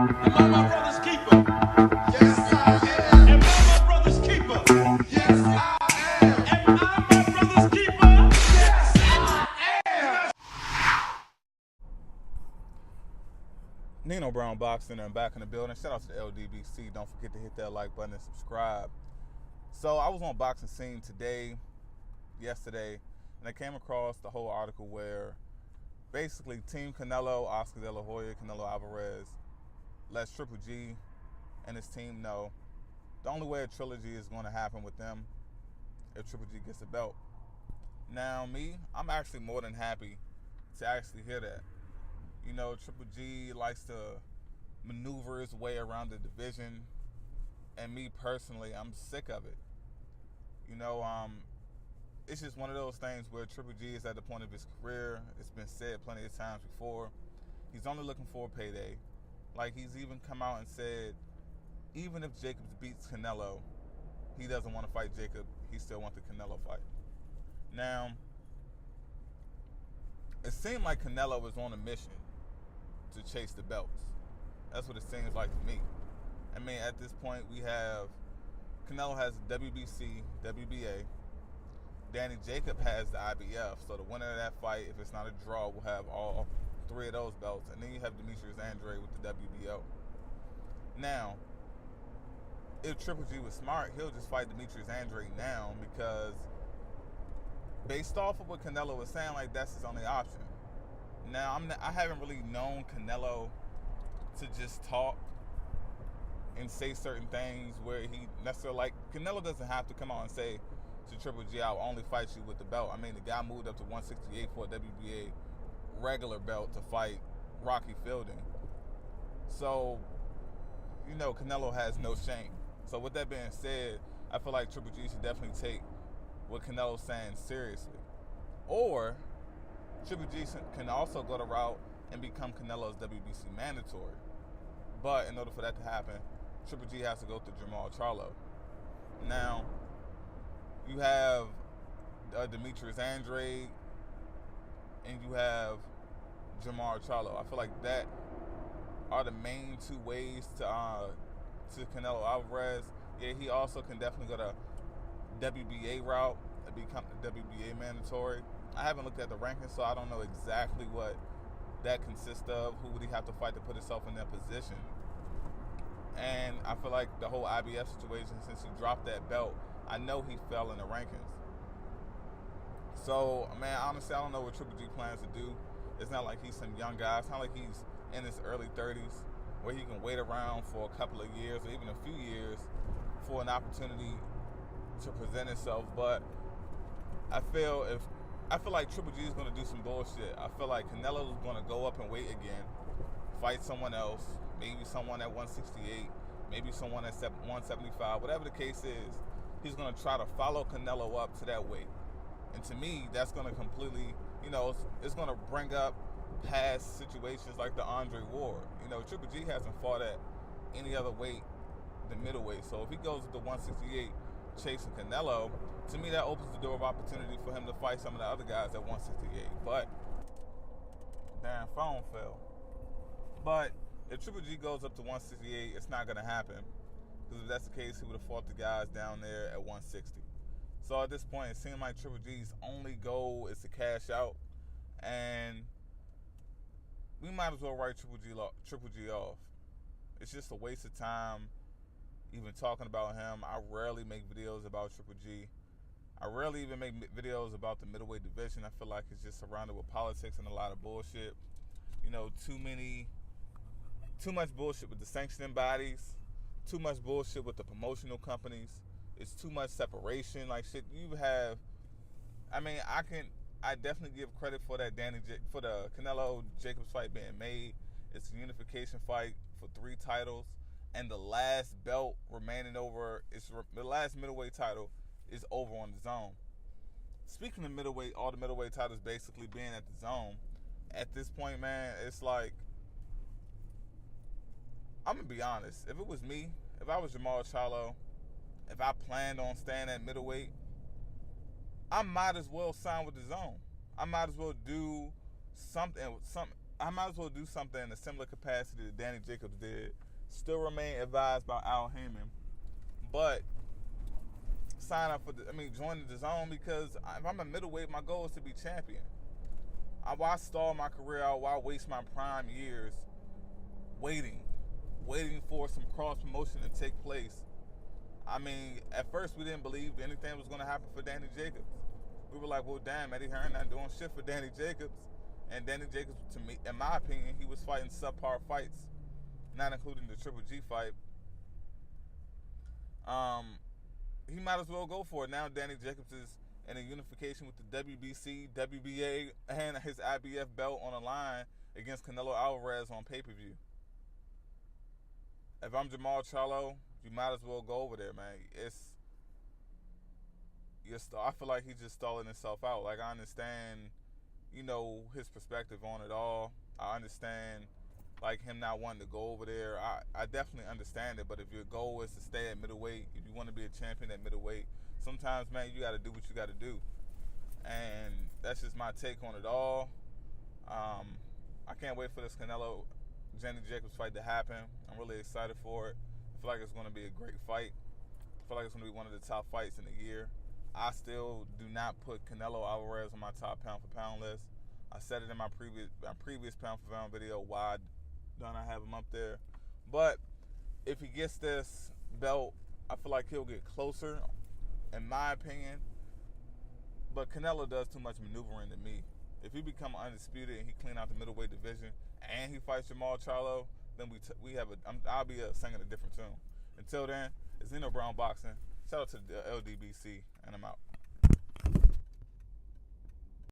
Am I my brother's keeper? Yes, I am. Am I my brother's keeper? Yes, I am. Am I my brother's keeper? Yes, I am. Nino Brown Boxing and back in the building. Shout out to the LDBC. Don't forget to hit that like button and subscribe. So I was on Boxing Scene yesterday, and I came across the whole article where basically Team Canelo, Oscar De La Hoya, Canelo Alvarez, lets Triple G and his team know the only way a trilogy is going to happen with them if Triple G gets a belt. Now, I'm actually more than happy to actually hear that. You know, Triple G likes to maneuver his way around the division, and me personally, I'm sick of it. You know, it's just one of those things where Triple G is at the point of his career. It's been said plenty of times before. He's only looking for a payday. Like, he's even come out and said, even if Jacobs beats Canelo, he doesn't want to fight Jacob. He still wants the Canelo fight. Now, it seemed like Canelo was on a mission to chase the belts. That's what it seems like to me. I mean, at this point, Canelo has WBC, WBA. Danny Jacob has the IBF. So the winner of that fight, if it's not a draw, will have all three of those belts. And then you have Demetrius Andrade with the WBO. Now, if Triple G was smart, he'll just fight Demetrius Andrade now, because based off of what Canelo was saying, like, that's his only option. Now, I haven't really known Canelo to just talk and say certain things where he necessarily, like, Canelo doesn't have to come out and say to Triple G, I'll only fight you with the belt. I mean, the guy moved up to 168 for a WBA regular belt to fight Rocky Fielding. So, you know, Canelo has no shame. So with that being said, I feel like Triple G should definitely take what Canelo's saying seriously. Or Triple G can also go the route and become Canelo's WBC mandatory. But in order for that to happen, Triple G has to go through Jamal Charlo. Now, you have Demetrius Andrade and you have Jamal Charlo. I feel like that are the main two ways to Canelo Alvarez. Yeah, he also can definitely go the WBA route and become the WBA mandatory. I haven't looked at the rankings, so I don't know exactly what that consists of. Who would he have to fight to put himself in that position? And I feel like the whole IBF situation, since he dropped that belt, I know he fell in the rankings. So, man, honestly, I don't know what Triple G plans to do. It's not like he's some young guy. It's not like he's in his early 30s where he can wait around for a couple of years or even a few years for an opportunity to present himself. But I feel like Triple G is going to do some bullshit. I feel like Canelo is going to go up and wait again, fight someone else, maybe someone at 168, maybe someone at 175, whatever the case is. He's going to try to follow Canelo up to that weight. And to me, that's going to completely, you know, it's going to bring up past situations like the Andre Ward. You know, Triple G hasn't fought at any other weight than middleweight. So if he goes to 168 chasing Canelo, to me that opens the door of opportunity for him to fight some of the other guys at 168. But damn, phone fell. But if Triple G goes up to 168, it's not going to happen. Because if that's the case, he would have fought the guys down there at 160. So at this point, it seems like Triple G's only goal is to cash out. And we might as well write Triple G off. It's just a waste of time even talking about him. I rarely make videos about Triple G. I rarely even make videos about the middleweight division. I feel like it's just surrounded with politics and a lot of bullshit. You know, too much bullshit with the sanctioning bodies, too much bullshit with the promotional companies. It's too much separation. Like, shit, you have, I mean, I definitely give credit for that for the Canelo Jacobs fight being made. It's a unification fight for 3 titles, and the last belt remaining over, the last middleweight title is over on the Zone. Speaking of middleweight, all the middleweight titles basically being at the Zone, at this point, man, it's like, I'm gonna be honest. If it was me, if I was Jamal Charlo, if I planned on staying at middleweight, I might as well sign with the Zone. I might as well do something. I might as well do something in a similar capacity that Danny Jacobs did. Still remain advised by Al Heyman, but sign up for join the zone, because if I'm a middleweight, my goal is to be champion. Why stall my career out? Why waste my prime years waiting for some cross promotion to take place? I mean, at first we didn't believe anything was going to happen for Danny Jacobs. We were like, well, damn, Eddie Hearn not doing shit for Danny Jacobs. And Danny Jacobs, to me, in my opinion, he was fighting subpar fights, not including the Triple G fight. He might as well go for it. Now Danny Jacobs is in a unification with the WBC, WBA, and his IBF belt on the line against Canelo Alvarez on pay-per-view. If I'm Jamal Charlo, you might as well go over there, man. I feel like he's just stalling himself out. Like, I understand, his perspective on it all. I understand, like, him not wanting to go over there. I definitely understand it, but if your goal is to stay at middleweight, if you want to be a champion at middleweight, sometimes, man, you got to do what you got to do. And that's just my take on it all. I can't wait for this Danny Jacobs fight to happen. I'm really excited for it. I feel like it's going to be a great fight. I feel like it's going to be one of the top fights in the year. I still do not put Canelo Alvarez on my top pound-for-pound list. I said it in my previous pound-for-pound video. Why don't I have him up there? But if he gets this belt, I feel like he'll get closer, in my opinion. But Canelo does too much maneuvering to me. If he become undisputed and he clean out the middleweight division and he fights Jamal Charlo, then I'll be singing a different tune. Until then, it's Zeno Brown Boxing. Shout out to the LDBC, and I'm out.